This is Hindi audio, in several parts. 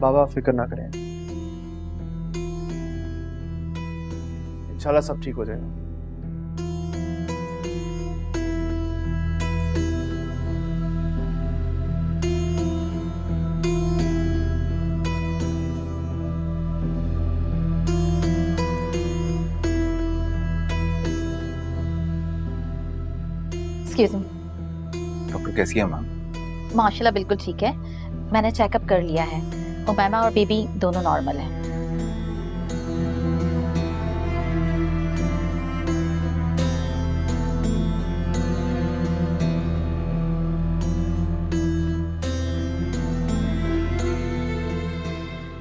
बाबा फिक्र ना करें, इंशाल्लाह सब ठीक हो जाएगा। Excuse me. डॉक्टर कैसी है मैम? माशाल्लाह बिल्कुल ठीक है, मैंने चेकअप कर लिया है। उमैमा और बेबी दोनों नॉर्मल हैं।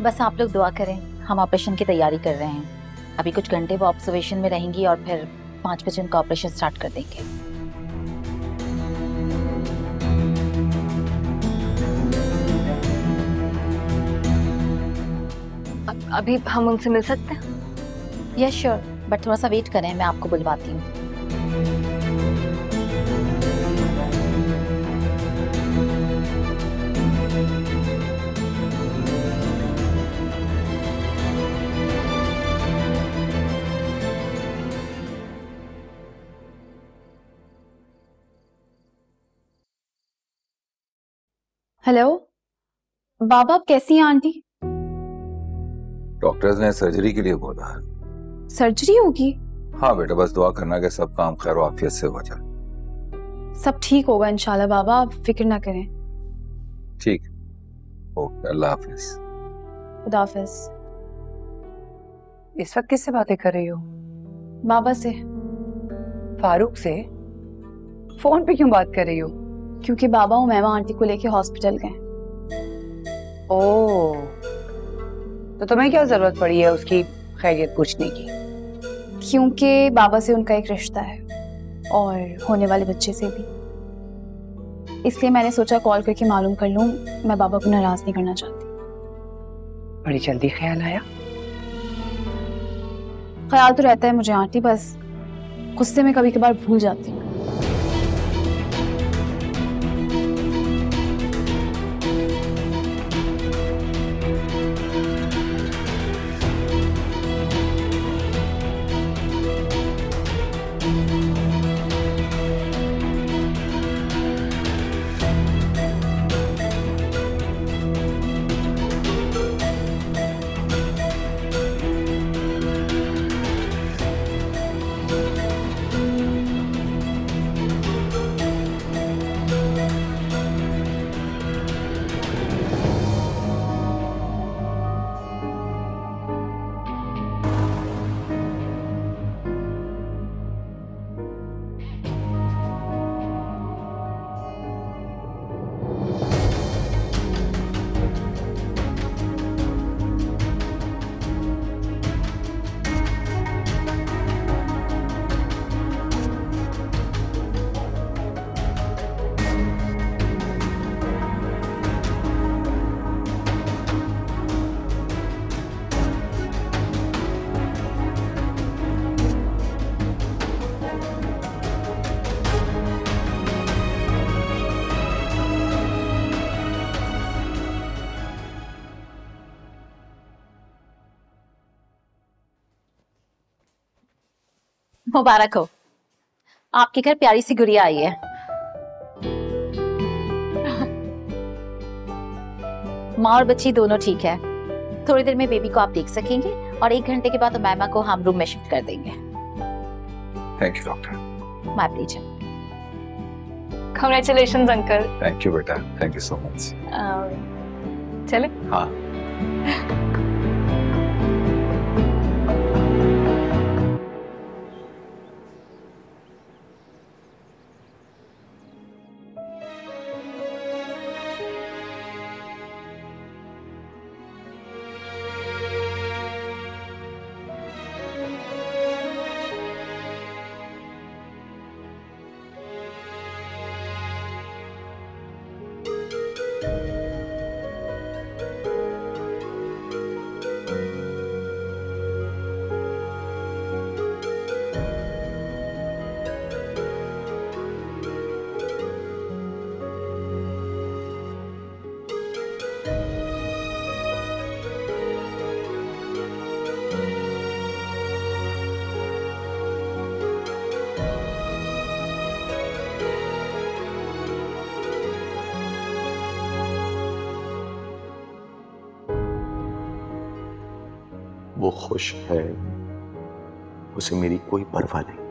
बस आप लोग दुआ करें, हम ऑपरेशन की तैयारी कर रहे हैं। अभी कुछ घंटे वो ऑब्जर्वेशन में रहेंगी और फिर 5 बजे उनका ऑपरेशन स्टार्ट कर देंगे। अभी हम उनसे मिल सकते हैं? यस श्योर, बट थोड़ा सा वेट करें, मैं आपको बुलवाती हूँ। हेलो बाबा, आप कैसी हैं आंटी? डॉक्टर्स ने सर्जरी के लिए बोला है। सर्जरी होगी? हाँ बेटा, बस दुआ करना कि सब काम खैर आफियत से हो जाए। सब ठीक होगा इंशाल्लाह बाबा, आप फिक्र ना करें। ठीक, ओके, अल्लाह हाफिज। खुदा हाफिज। इस वक्त किससे बातें कर रही हो? बाबा से। फारूक से? फोन पे क्यों बात कर रही हो? क्योंकि बाबा उमैमा आंटी को लेके हॉस्पिटल गए। ओह, तो तुम्हें क्या जरूरत पड़ी है उसकी खैरियत पूछने की? क्योंकि बाबा से उनका एक रिश्ता है और होने वाले बच्चे से भी, इसलिए मैंने सोचा कॉल करके मालूम कर लूं। मैं बाबा को नाराज नहीं करना चाहती। बड़ी जल्दी ख्याल आया। ख्याल तो रहता है मुझे आंटी, बस गुस्से में कभी कभार भूल जाती हूँ। मुबारक हो, आपके घर प्यारी सी गुड़िया आई है। माँ और बच्ची दोनों ठीक है। थोड़ी देर में बेबी को आप देख सकेंगे और 1 घंटे के बाद उमैमा को हम रूम में शिफ्ट कर देंगे। Thank you doctor. My pleasure. Congratulations uncle. Thank you बेटा, थैंक यू सो मच। चले? हाँ। वो खुश है, उसे मेरी कोई परवाह नहीं,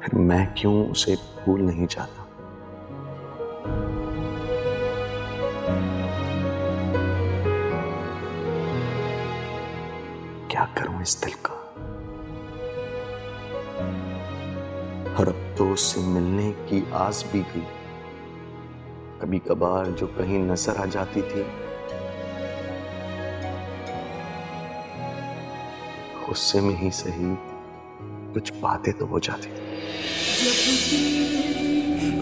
फिर मैं क्यों उसे भूल नहीं जाता? क्या करूं इस दिल का? और अब तो उससे मिलने की आस भी गई। कभी कभार जो कहीं नजर आ जाती थी, गुस्से में ही सही कुछ बातें तो हो जाती थी।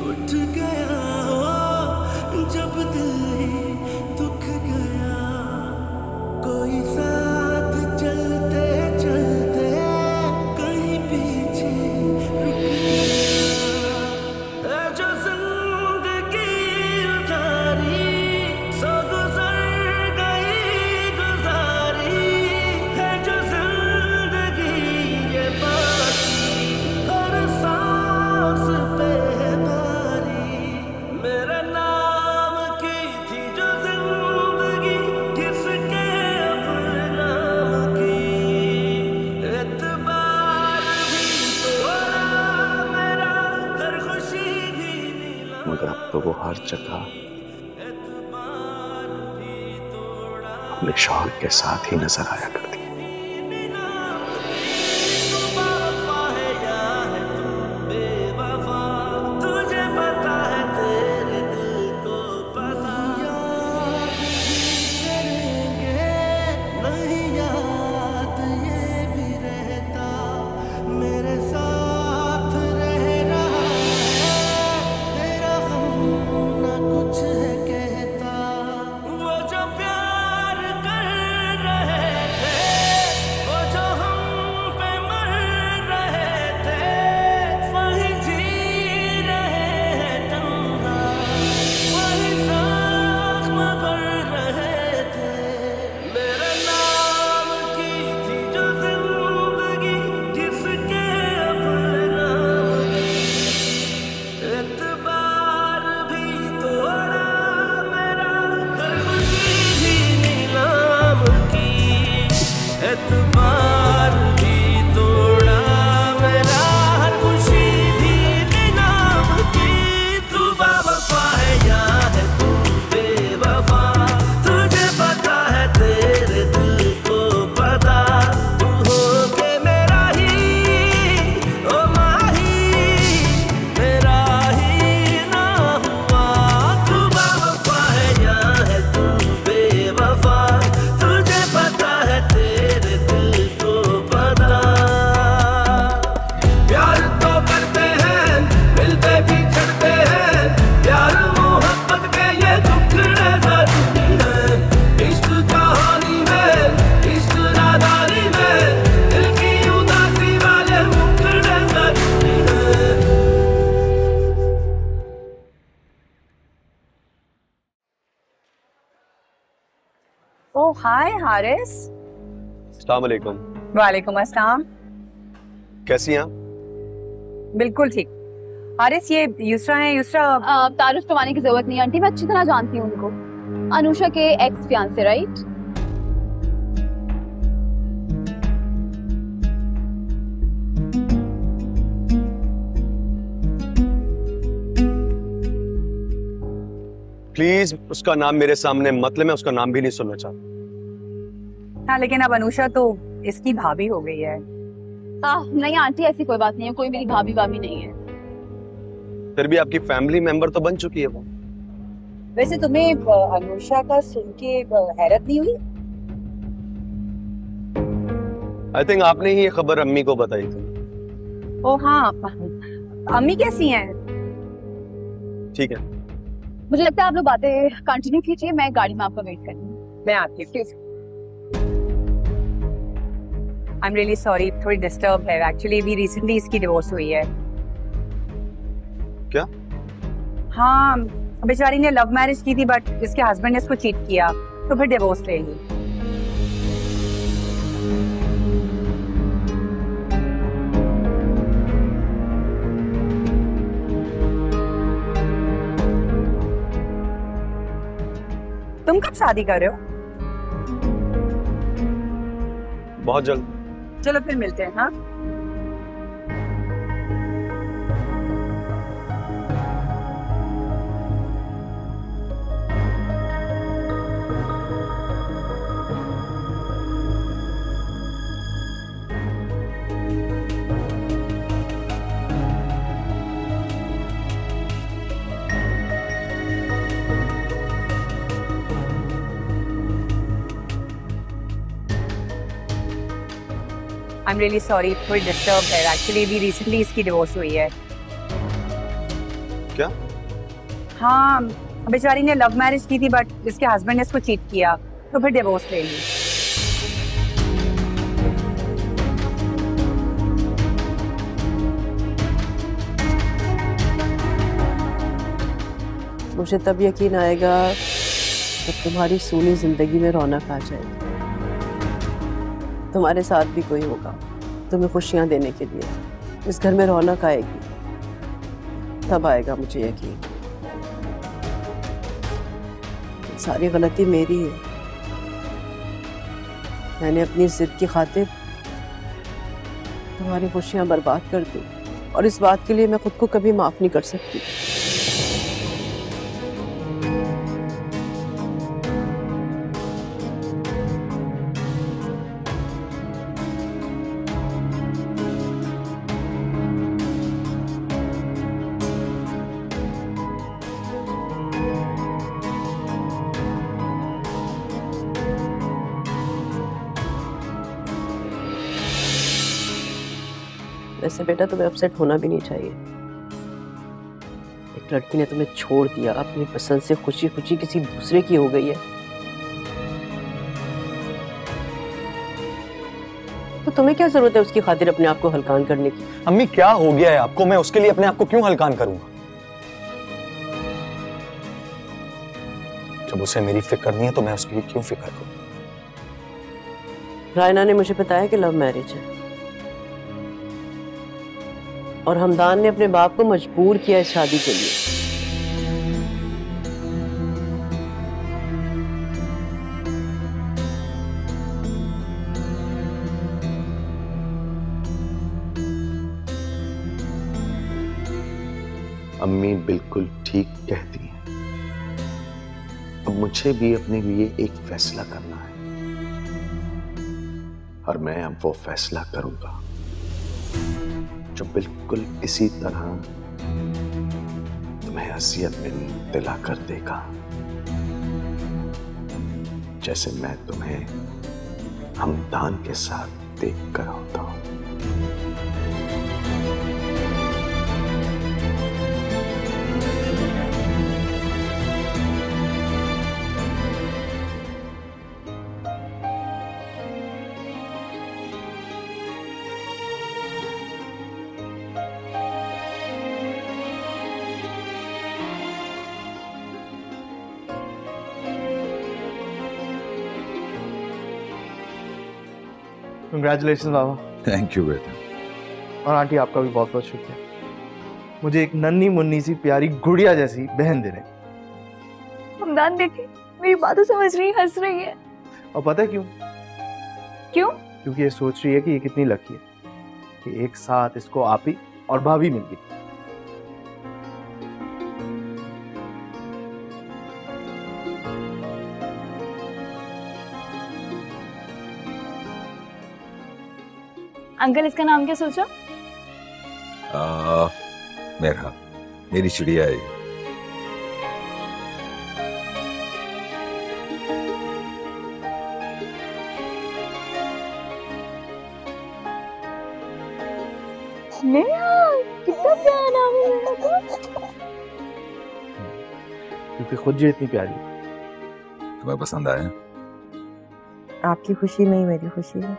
उठ गया जब दिल दुख गया, कोई साथ चलते चलते कहीं पीछे रुक गया। जो जिंदगी उजारी सो गुजर गई गुजारी है, जो जिंदगी ये बाकी हर सांस पे भारी। मेरे नाम की थी जो जिंदगी, किसके अब नाम की। एतबार भी तोड़ा मेरा, हर खुशी भी नीला। मगर अब तो वो हर जगह एतबार भी तोड़ा अपने शौहर के साथ ही नजर आया करती। वफा है या है तू बेवफा, तुझे पता है तेरे दिल को पता। याद भी करेंगे नहीं याद ये भी रहता, मेरे साथ रह रहा है तेरा हम ना कुछ है कहता। वो जो प्यार कर रहे थे, वो जो हम पे मर रहे थे, वही जी रहे हैं तन्हा, वही जख्म भर रहे थे। मेरे नाम की थी जो जिंदगी, किसके अब नाम की। एतबार भी तोड़ा मेरा, हर खुशी भी नीलाम की। एतबार भी तोड़ा मेरा, हर खुशी भी नीलाम की। तू बेवफा है या है तू बेवफा, तुझे पता है तेरे दिल को पता। तू हो के मेरा ही ओ माही, मेरा ही ना हुआ। तू बेवफा है या है तू बेवफा, तुझे पता है तेरे दिल को पता। प्यार तो करते हैं, मिलते भी छड़ते हैं, प्यार मोहब्बत के ये टुकड़े जरूरी हैं। इश्क कहानी में, इश्क नादानी में, दिल की उदासी वाले मुकड़े जरूरी हैं। ओह हाय हारिस। अस्सलाम वालेकुम। वालेकुम अस्सलाम। कैसी हैं आप? बिल्कुल ठीक। हारिस ये युसरा है। युसरा तारुफ करवाने की जरूरत नहीं आंटी, मैं अच्छी तरह जानती हूँ उनको। अनुषा के एक्स फियांसे, राइट? प्लीज उसका नाम मेरे सामने मत ले, मैं उसका नाम भी नहीं सुनना चाहता। हाँ लेकिन अब अनुषा तो इसकी भाभी हो गई है। नहीं आंटी, ऐसी कोई बात नहीं है, कोई मेरी भाभी भाभी नहीं है। फिर भी आपकी फैमिली मेंबर तो बन चुकी है वो। वैसे तुम्हें अनुषा का सुन के हैरत नहीं हुई? आई थिंक आपने ही ये खबर अम्मी को बताई थी। ओ हाँ, अम्मी कैसी हैं? ठीक है, मुझे लगता है आप लोग बातें कंटिन्यू कीजिए, मैं गाड़ी में आपका वेट कर रही हूँ। मैं आती हूँ। आई एम रियली सॉरी, थोड़ी डिस्टर्ब है। एक्चुअली अभी रिसेंटली इसकी डिवोर्स हुई है। क्या? हाँ, बेचारी ने लव मैरिज की थी बट इसके हस्बैंड ने इसको चीट किया तो फिर डिवोर्स ले ली। तुम कब शादी कर रहे हो? बहुत जल्द। चलो फिर मिलते हैं। हाँ, आई एम रियली सॉरी, थोड़ी डिस्टर्ब है एक्चुअली। अभी रिसेंटली इसकी डिवोर्स हुई है। क्या? हाँ, बेचारी ने लव मैरिज की थी बट इसके हस्बैंड ने इसको चीट किया तो फिर डिवोर्स ले ली। मुझे तब यकीन आएगा जब तुम्हारी सूनी जिंदगी में रौनक आ जाएगी, तुम्हारे साथ भी कोई होगा तुम्हें खुशियां देने के लिए, इस घर में रौनक आएगी, तब आएगा मुझे यकीन। सारी गलती मेरी है, मैंने अपनी जिद की खातिर तुम्हारी खुशियां बर्बाद कर दी और इस बात के लिए मैं खुद को कभी माफ नहीं कर सकती। वैसे बेटा तुम्हें अपसेट होना भी नहीं चाहिए। एक लड़की ने तुम्हें छोड़ दिया, अपनी पसंद से खुशी खुशी किसी दूसरे की हो गई है, तो तुम्हें क्या जरूरत है उसकी खातिर अपने आप को हलकान करने की? अम्मी क्या हो गया है आपको? मैं उसके लिए अपने आप को क्यों हलकान करूंगा? जब उसे मेरी फिक्र नहीं है तो मैं उसके लिए क्यों फिक्र करूं? रायना ने मुझे बताया कि लव मैरिज है और हमदान ने अपने बाप को मजबूर किया इस शादी के लिए। अम्मी बिल्कुल ठीक कहती हैं। अब मुझे भी अपने लिए एक फैसला करना है और मैं अब वो फैसला करूंगा जो बिल्कुल इसी तरह तुम्हें असियत में दिला कर देगा जैसे मैं तुम्हें हमदान के साथ देख कर होता हूं। Congratulation Baba. थैंक यू बेटा। और आंटी आपका भी बहुत बहुत शुक्रिया, मुझे एक नन्ही मुन्नी सी प्यारी गुड़िया जैसी बहन दे रहे। हमदान देखी मेरी बातें समझ रही है, हंस रही है। और पता है क्यों? क्यों? क्योंकि ये सोच रही है कि ये कितनी लकी है कि एक साथ इसको आपी और भाभी मिल गई। अंकल इसका नाम क्या सोचा? मेरी चिड़िया है। कितना प्यारा नाम है। क्योंकि खुद जो इतनी प्यारी। तुम्हें पसंद आया? आपकी खुशी में ही मेरी खुशी है।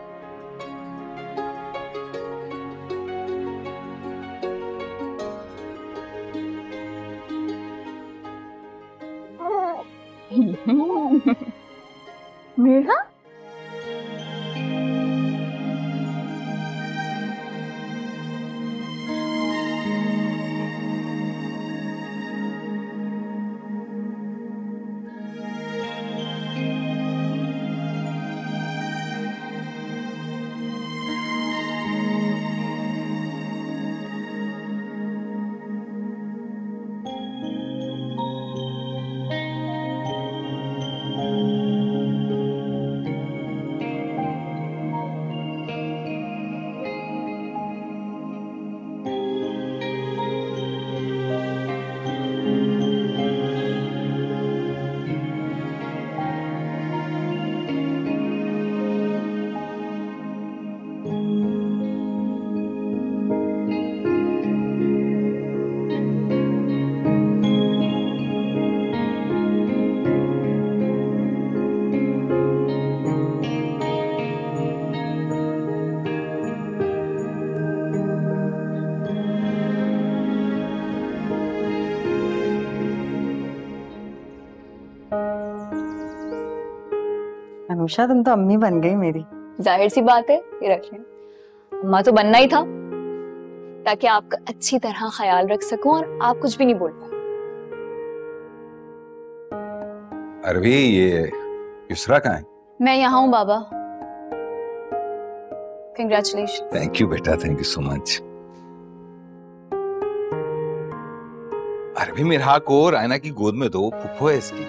मेरा अनुषा तुम तो अम्मी बन गई मेरी। जाहिर सी बात है, ये रख लें। अम्मा तो बनना ही था ताकि आपका अच्छी तरह ख्याल रख सकूं और आप कुछ भी नहीं बोल पाए। अरवी, ये युसरा कहाँ है? मैं यहाँ हूँ बाबा। कंग्रेचुलेशन। थैंक यू बेटा, थैंक यू सो मच। अरवी, मेरा को रायना की गोद में दो, फुफ्फो है इसकी।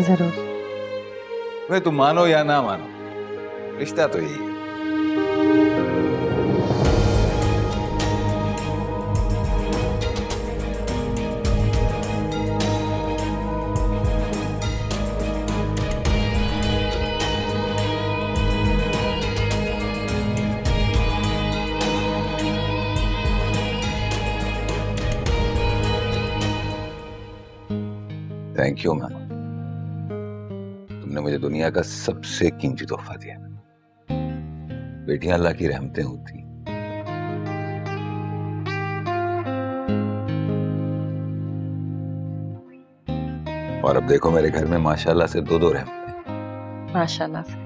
जरूर। वे तुम मानो या ना मानो, रिश्ता तो यही है। थैंक यू मैम, तुमने मुझे दुनिया का सबसे कीमती तोहफा दिया। बेटियां अल्लाह की रहमतें होती। और अब देखो मेरे घर में माशाल्लाह से दो रहमतें। माशाल्लाह से।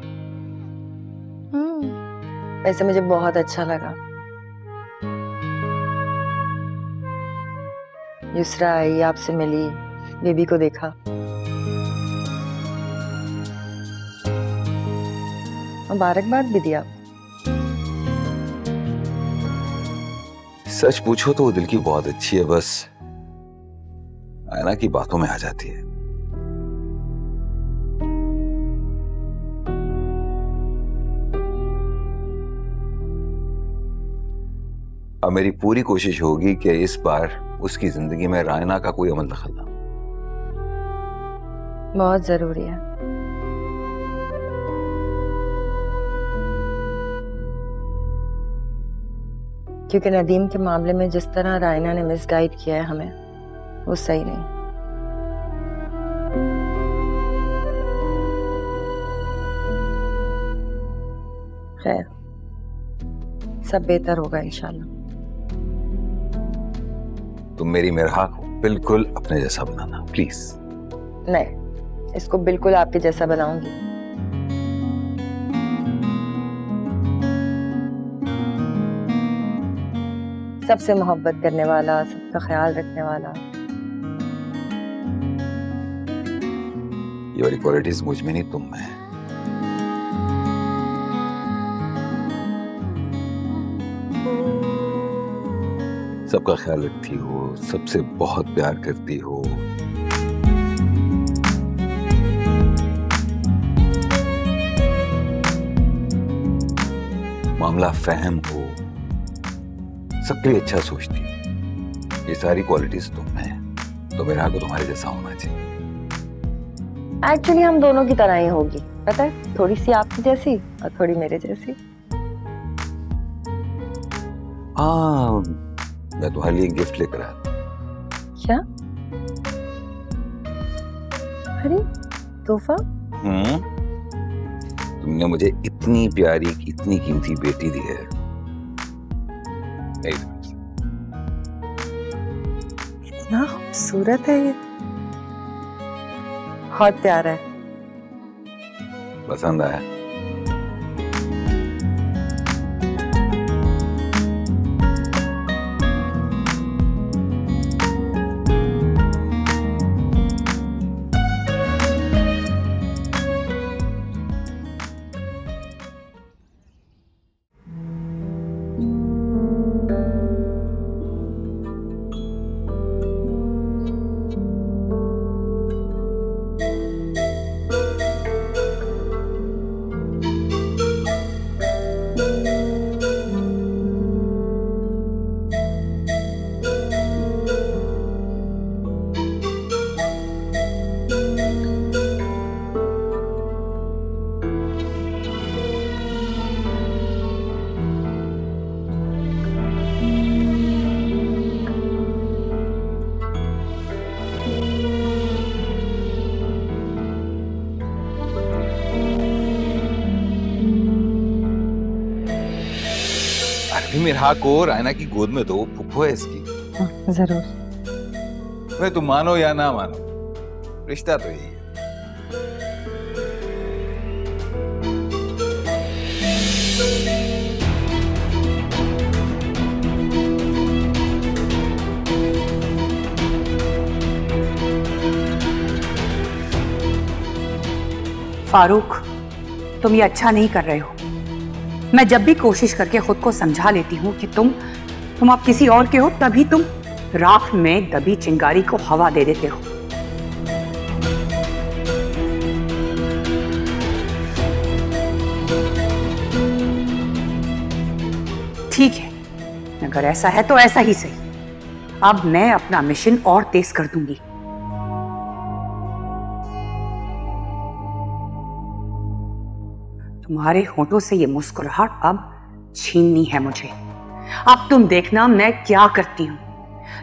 वैसे मुझे बहुत अच्छा लगा। युसरा आई, आपसे मिली, बेबी को देखा। मुबारकबाद भी दिया। सच पूछो तो वो दिल की बहुत अच्छी है, बस आयना की बातों में आ जाती है। अब मेरी पूरी कोशिश होगी कि इस बार उसकी जिंदगी में रायना का कोई अमल दखल ना। बहुत जरूरी है। क्योंकि नदीम के मामले में जिस तरह रायना ने मिसगाइड किया है हमें, वो सही नहीं। खैर, सब बेहतर होगा इंशाल्लाह। तुम मेरी मिरहा को बिल्कुल अपने जैसा बनाना प्लीज। नहीं, इसको बिल्कुल आपके जैसा बनाऊंगी। सबसे मोहब्बत करने वाला, सबका ख्याल रखने वाला। ये वाली क्वालिटीज मुझ में नहीं, तुम में है। सबका ख्याल रखती हो, सबसे बहुत प्यार करती हो। मामला फहम हो, सबके लिए अच्छा सोचती है। ये सारी क्वालिटीज तुम में है, तो मेरा को तुम्हारे जैसा होना चाहिए। एक्चुअली हम दोनों की तरह ही होगी, पता है, थोड़ी सी आपकी जैसी और थोड़ी मेरे जैसी। हाँ, मैं तुम्हारे लिए गिफ्ट लेकर आया। क्या? अरे तोहफा? तुमने मुझे इतनी प्यारी, इतनी कीमती बेटी दी है। इतना खूबसूरत है ये, बहुत प्यारा है। पसंद आया? मेरा को रायना की गोद में दो, फुफ्फो है इसकी। जरूर। वे तुम मानो या ना मानो, रिश्ता तो यही है। फारूक, तुम ये अच्छा नहीं कर रहे हो। मैं जब भी कोशिश करके खुद को समझा लेती हूँ कि तुम अब किसी और के हो, तभी तुम राख में दबी चिंगारी को हवा दे देते हो। ठीक है, अगर ऐसा है तो ऐसा ही सही। अब मैं अपना मिशन और तेज कर दूंगी। तुम्हारे होठों से ये मुस्कुराहट अब छीननी है मुझे। अब तुम देखना मैं क्या करती हूँ।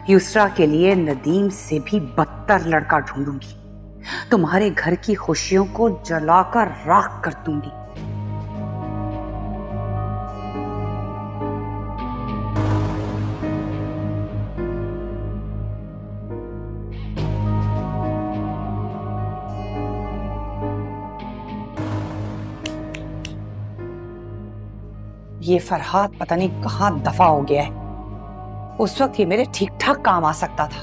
युसरा के लिए नदीम से भी बदतर लड़का ढूंढूंगी। तुम्हारे घर की खुशियों को जलाकर राख कर दूंगी। ये फरहाद पता नहीं कहां दफा हो गया है। उस वक्त ये मेरे ठीक ठाक काम आ सकता था।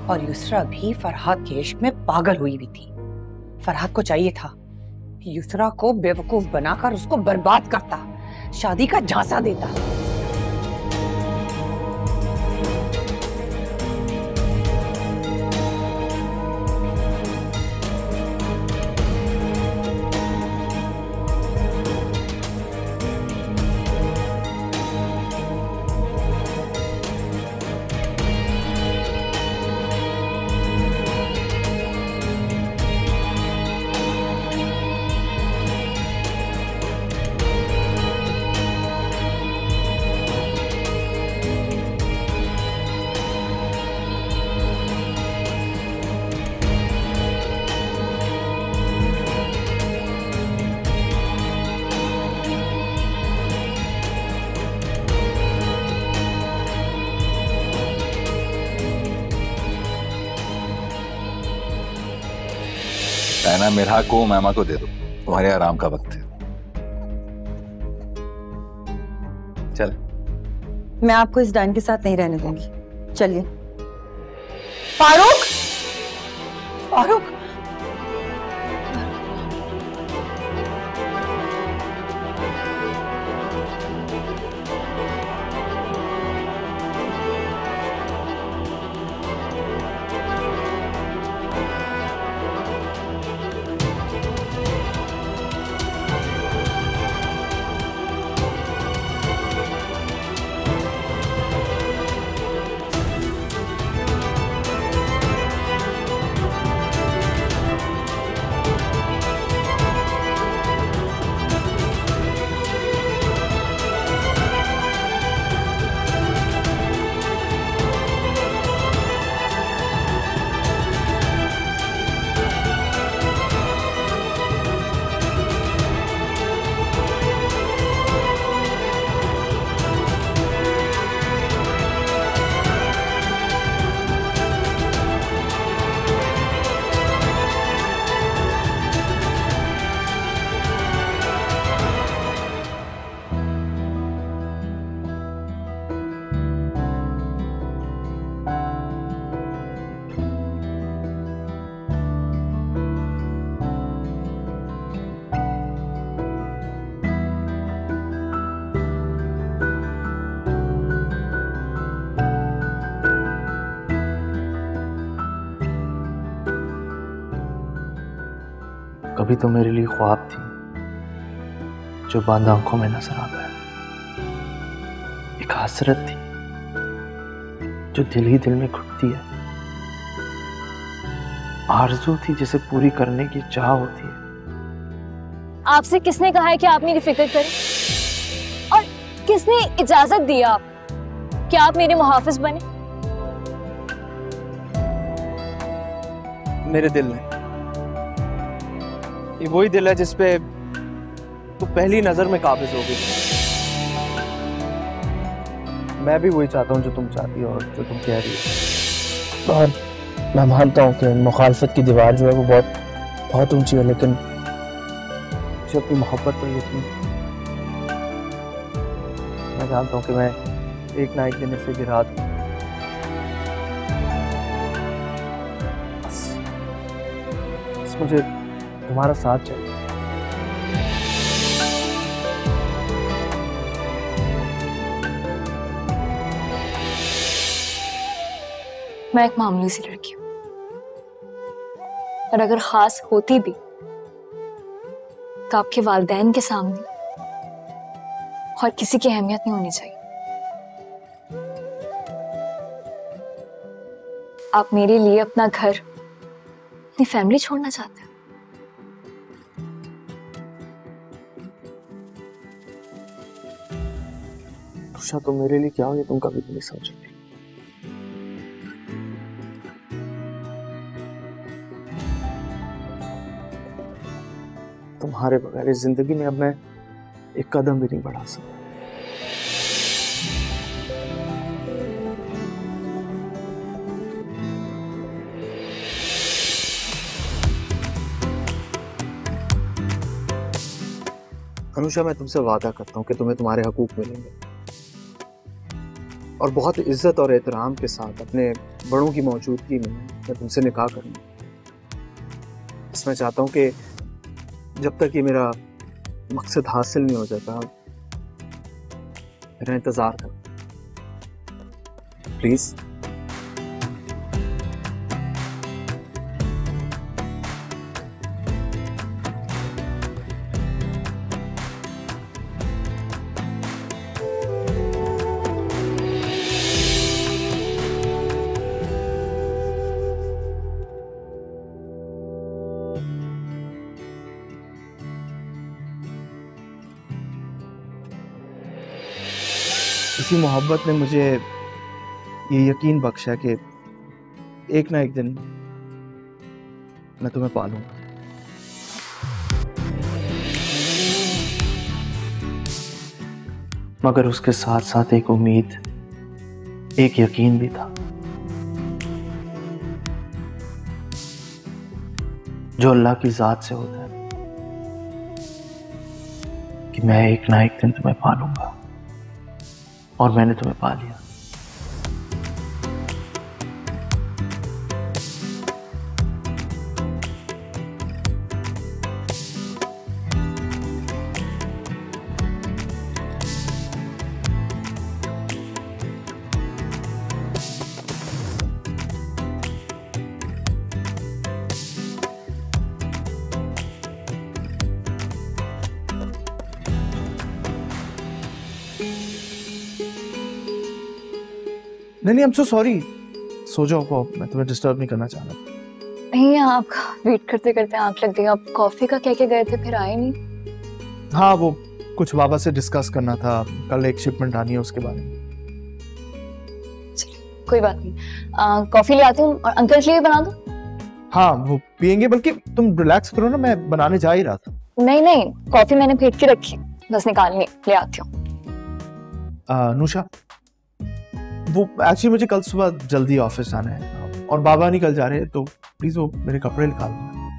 और युसरा भी फरहाद के इश्क में पागल हुई भी थी। फरहाद को चाहिए था कि युसरा को बेवकूफ बनाकर उसको बर्बाद करता, शादी का झांसा देता। ना मिरा को मैमा को दे दो, तुम्हारे आराम का वक्त है। चल। मैं आपको इस डाइन के साथ नहीं रहने दूंगी, चलिए। फारूक, फारूक, कभी तो मेरे लिए ख्वाब थी जो बंद आंखों में नजर आता है, एक हसरत थी जो दिल ही दिल में घुटती है, आरज़ू थी जिसे पूरी करने की चाह होती है। आपसे किसने कहा है कि आप मेरी फिक्र करें? और किसने इजाजत दी आप कि आप मेरे मुहाफिज बने? मेरे दिल ने। ये वही दिल है जिसपे तो पहली नजर में काबिज हो गई। मैं भी वही चाहता हूँ जो तुम चाहती हो और जो तुम कह रही हो। और मैं मानता हूँ कि मुखालफत की दीवार जो है वो बहुत बहुत ऊंची है, लेकिन मुझे अपनी मोहब्बत पर यकीन है। मैं जानता हूँ कि मैं एक ना एक दिन इसे गिरा दूँ। बस मुझे तुम्हारा साथ चाहिए। मैं एक मामूली सी लड़की हूँ, और अगर खास होती भी तो आपके वालिदैन के सामने और किसी की अहमियत नहीं होनी चाहिए। आप मेरे लिए अपना घर, अपनी फैमिली छोड़ना चाहते हैं। तुषा, तुम मेरे लिए क्या हो ये तुम कभी भी नहीं समझोगे। तुम्हारे बगैर इस जिंदगी में अब मैं एक कदम भी नहीं बढ़ा सकता। अनुषा, मैं तुमसे वादा करता हूँ कि तुम्हें तुम्हारे हकूक मिलेंगे, और बहुत इज्जत और एहतराम के साथ अपने बड़ों की मौजूदगी में मैं तुमसे निकाह करूँगा। बस मैं चाहता हूँ कि जब तक ये मेरा मकसद हासिल नहीं हो जाता, मेरा इंतजार करो प्लीज। इसी मोहब्बत ने मुझे ये यकीन बख्शा कि एक ना एक दिन मैं तुम्हें पालूंगा। मगर उसके साथ साथ एक उम्मीद, एक यकीन भी था जो अल्लाह की जात से होता है, कि मैं एक ना एक दिन तुम्हें पालूंगा, और मैंने तुम्हें पा लिया। नहीं, I'm so sorry। सो जाओ, मैं तुम्हें डिस्टर्ब नहीं करना चाह रहा। नहीं, आपका वेट करते करते आंख लग गई। आप कॉफी का कह के गए थे, फिर आए नहीं। हाँ, वो कुछ बाबा से डिस्कस करना था, कल एक शिपमेंट आनी है उसके बारे में। चलिए, कोई बात नहीं। कॉफी ले आती हूँ, और अंकल के लिए बना दूँ? हाँ, वो पियेंगे, बल्कि तुम रिलैक्स करो ना, मैं बनाने जा ही रहा था। नहीं, कॉफी मैंने फेंट के रखी, बस निकालनी, ले आती हूँ। अनुषा, वो एक्चुअली मुझे कल सुबह जल्दी ऑफिस आना है, और बाबा नहीं कल जा रहे हैं, तो प्लीज वो मेरे कपड़े निकाल देना।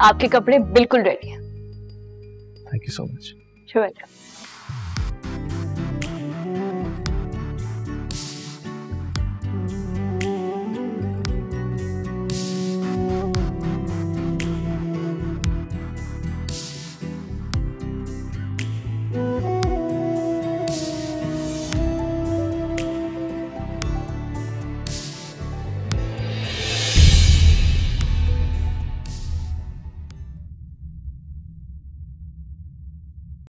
आपके कपड़े बिल्कुल रेडी हैं। Thank you so much. शुक्रिया।